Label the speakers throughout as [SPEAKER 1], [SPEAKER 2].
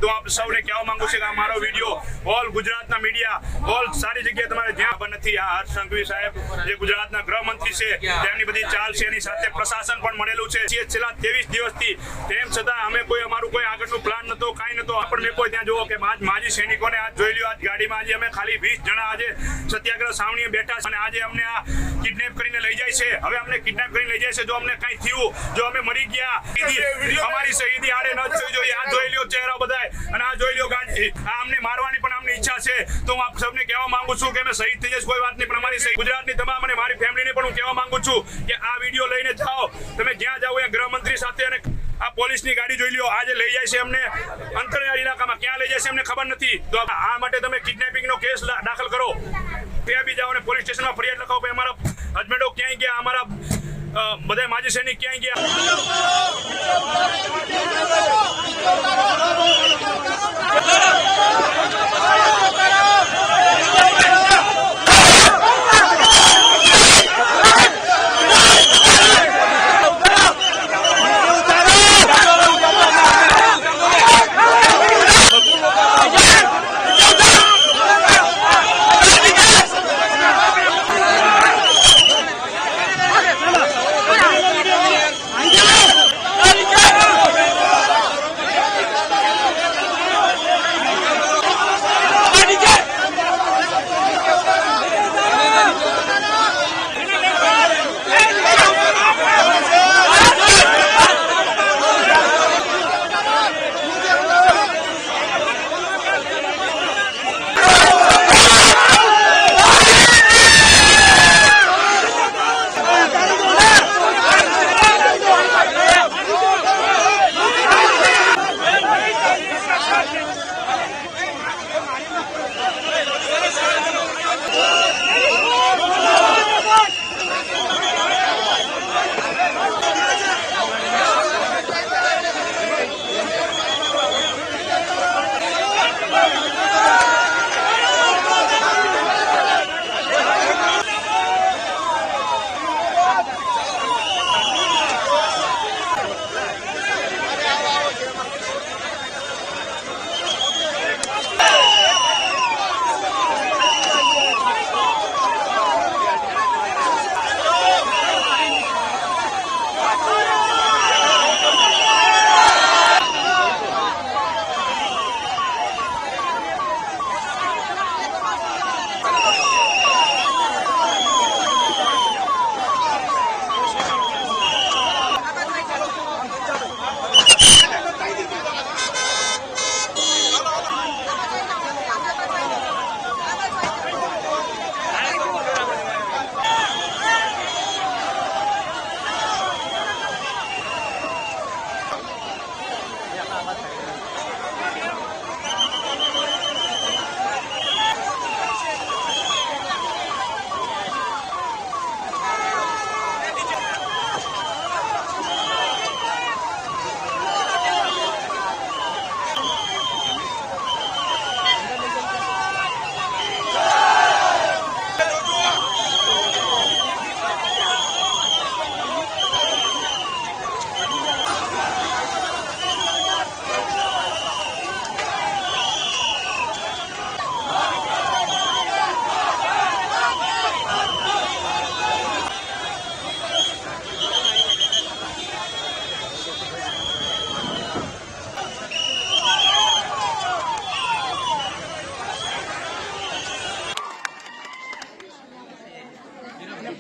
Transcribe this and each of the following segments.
[SPEAKER 1] તો આપ સૌને કહેવા માંગુ છું કે આ મારો વિડીયો ઓલ ગુજરાતના મીડિયા ઓલ સારી જગ્યાએ તમારે જ્યાં પણ નથી, આ હર્ષ સંઘવી સાહેબ જે ગુજરાતના ગૃહમંત્રી છે તેમની બધી ચાલ છે, એની સાથે પ્રશાસન પણ મળેલું છે છેલ્લા 23 દિવસથી, તેમ છતાં અમે કોઈ અમારું કોઈ આગળનું પ્લાન નતો, કાંઈ નતો. આપણને કોઈ ત્યાં જોવો કે આજ માજી સૈનિકોને આજ જોઈ લ્યો, આજ ગાડીમાં આજે અમે ખાલી 20 જણા આજે સત્યાગ્રહ સાવણીએ બેઠા છે અને આજે અમને આ કિડનેપ કરીને લઈ જાય છે. હવે અમને કિડનેપ કરીને લઈ જાય છે. જો અમને કંઈ થયું, જો અમે મરી ગયા, અમારી શહીદી આડે ન જોઈ જોઈએ. આ જોઈ લ્યો ચહેરા બધાય અને આ જોઈ લ્યો ગાડી, આ અમને મારવાની પણ અમને ઈચ્છા છે. તો હું આપ સૌને કહેવા માંગુ છું કે અમે શહીદ થઈ જઈશ, કોઈ વાત નહીં, પણ અમારી ગુજરાતની તમામ અને મારી ફેમિલીને પણ હું કહેવા માંગુ છું કે આ વિડીયો લઈને જાઓ, તમે જ્યાં જાઓ એ ગૃહમંત્રી સાથે અને આ પોલીસની ગાડી જોઈ લ્યો, આજે લઈ જાય છે અમને અંતરિયાળ ઇલાકામાં, ક્યાં લઈ જાય છે અમને ખબર નથી. તો આ માટે તમે કિડનેપિંગનો કેસ દાખલ કરો, ત્યાં બી જાઓ અને પોલીસ સ્ટેશનમાં ફરિયાદ લખાવો કે અમારા હસબન્ડો ક્યાંય ગયા, અમારા બધા માજી સૈનિક ક્યાંય ગયા.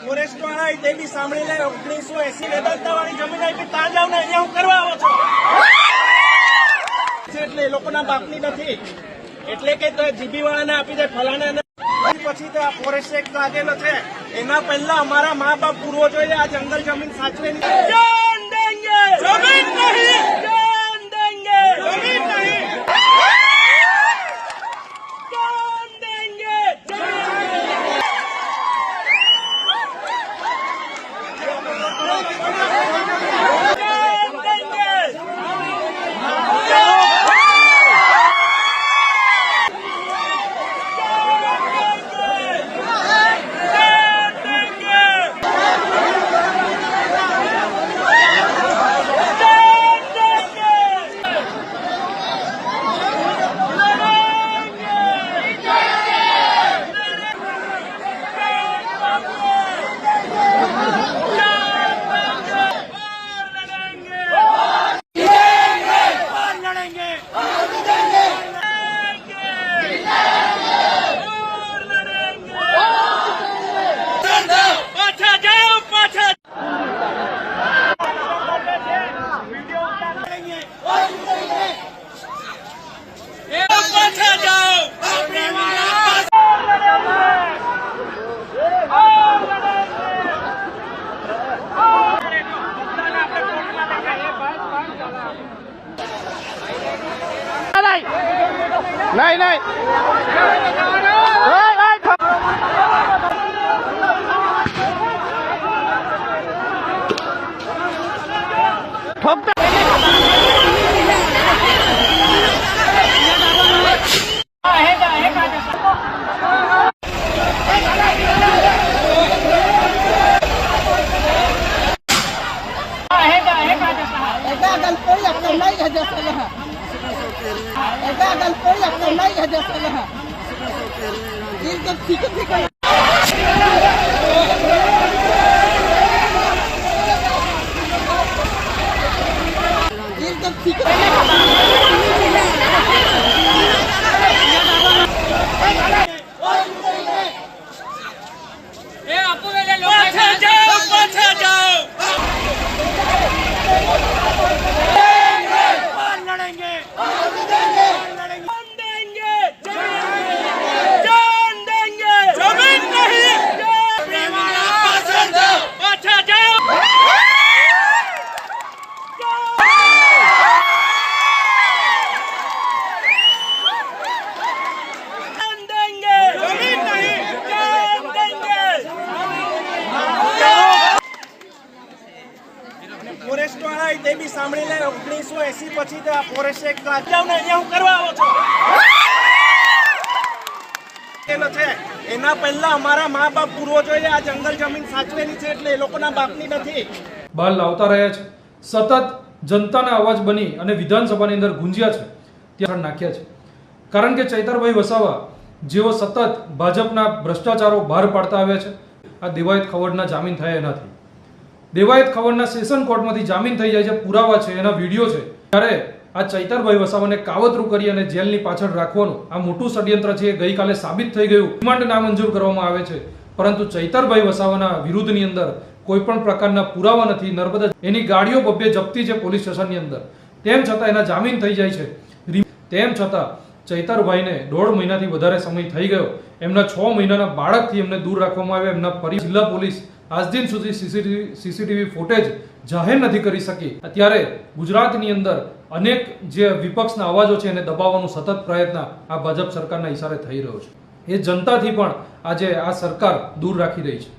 [SPEAKER 2] ફોરેસ્ટ વાળા તે બી સાંભળી લે 1980 વેદાંતા વાળી જમીન આપી ત્યાં જાવ ને અહીંયા હું કરવા આવો છો એટલે એ લોકોના બાપની નથી એટલે કે તો જીબી વાળાને આપી દે ફલાણા પછી તો આ ફોરેસ્ટ એક્ટ લાગેલો છે એના પહેલા અમારા મા બાપ પૂર્વજોએ આ જંગલ જમીન સાચવેલી જાન દેંગે જમીન નહીં જાન દેંગે જમીન નહીં पाछा जाओ, पाछा पाछा जाओ।
[SPEAKER 3] नहीं नहीं
[SPEAKER 2] पाछा जाओ, पाछा जाओ। लड़ेंगे, जान देंगे, जमीन नहीं, पाछा जाओ। जान देंगे, जमीन नहीं, जान देंगे। ફોરેસ્ટ વાળા તે બી સાંભળી લે 1980 પછી તો આ ફોરેસ્ટ એક્ટ લાગ્યાને અહીંયા હું કરવા આવો છો છે એના પહેલા અમારા મા બાપ પૂર્વજોએ આ જંગલ જમીન સાચવેલી છે એટલે એ લોકોના બાપની નથી
[SPEAKER 4] બહાર લાવતા રહ્યા છે સતત જનતાના અવાજ બની અને વિધાનસભાની અંદર ગુંજ્યા છે ત્યાં નાખ્યા છે કારણ કે ચૈતરભાઈ વસાવા જેઓ સતત ભાજપના ભ્રષ્ટાચારો બહાર પાડતા આવ્યા છે આ દેવાયત ખવડના જામીન થયા એનાથી દેવાયત ખવડના સેશન કોર્ટમાંથી જામીન થઈ જાય છે પુરાવા છે એના વિડીયો છે ત્યારે આ ચૈતરભાઈ વસાવાને કાવતરું કરી અને જેલની પાછળ રાખવાનું આ મોટું ષડયંત્ર છે એ ગઈકાલે સાબિત થઈ ગયું રિમાન્ડ નામંજૂર કરવામાં આવે છે પરંતુ ચૈતરભાઈ વસાવાના વિરુદ્ધની અંદર કોઈ પણ પ્રકારના પુરાવા નથી નર્મદા એની ગાડીઓ બબ્બે જપ્તી છે પોલીસ સ્ટેશનની અંદર તેમ છતાં એના જામીન થઈ જાય છે તેમ છતાં ચૈતરભાઈને 1.5 મહિનાથી વધારે સમય થઈ ગયો એમના 6 મહિનાના બાળકથી એમને દૂર રાખવામાં આવ્યા એમના જિલ્લા પોલીસ આજ દિન સુધી સીસીટીવી ફૂટેજ જાહેર નથી કરી શકી અત્યારે ગુજરાતની અંદર અનેક જે વિપક્ષના અવાજો છે એને દબાવવાનો સતત પ્રયત્ન આ ભાજપ સરકારના ઈશારે થઈ રહ્યો છે એ જનતાથી પણ આજે આ સરકાર દૂર રાખી રહી છે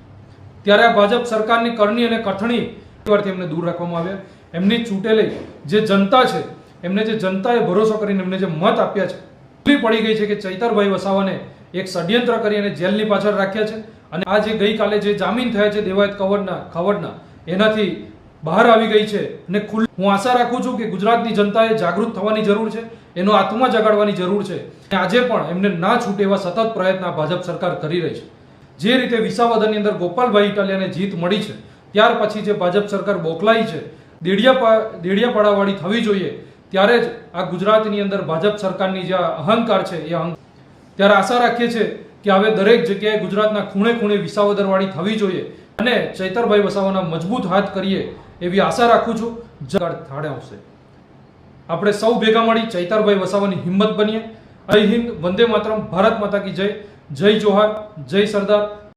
[SPEAKER 4] ત્યારે આ ભાજપ સરકારની કરણી અને કથણી પરથી એમને દૂર રાખવામાં આવ્યા એમની ચૂંટેલી જે જનતા છે એમને જે જનતાએ ભરોસો કરીને એમને જે મત આપ્યા છે ભૂલી પડી ગઈ છે કે ચૈતરભાઈ વસાવાને એક ષડયંત્ર કરી અને જેલની પાછળ રાખ્યા છે અને આ જે ગઈકાલે જે જામીન થયા છે દેવાયત ખવડના એનાથી બહાર આવી ગઈ છે અને હું આશા રાખું છું કે ગુજરાતની જનતાએ જાગૃત થવાની જરૂર છે એનો આત્મા જગાડવાની જરૂર છે આજે પણ એમને ના છૂટે એવા સતત પ્રયત્ન ભાજપ સરકાર કરી રહી છે જે રીતે વિસાવદરની અંદર ગોપાલભાઈ ઇટાલિયાને જીત મળી છે ત્યાર પછી જે ભાજપ સરકાર બોકલાઈ છે દેડિયાપાડાવાળી થવી જોઈએ ત્યારે જ આ ગુજરાતની અંદર ભાજપ સરકારની જે અહંકાર છે એ ત્યારે આશા રાખીએ છીએ કે હવે દરેક જગ્યાએ ગુજરાતના ખૂણે ખૂણે વિસાવદરવાળી થવી જોઈએ અને ચૈતરભાઈ વસાવાના મજબૂત હાથ કરીએ એવી આશા રાખું છું જગાડ થાળે આવશે આપણે સૌ ભેગા મળી ચૈતરભાઈ વસાવાની હિંમત બનીએ જય હિન્દ વંદે માતરમ ભારત માતા કી જય જય જોહાર જય સરદાર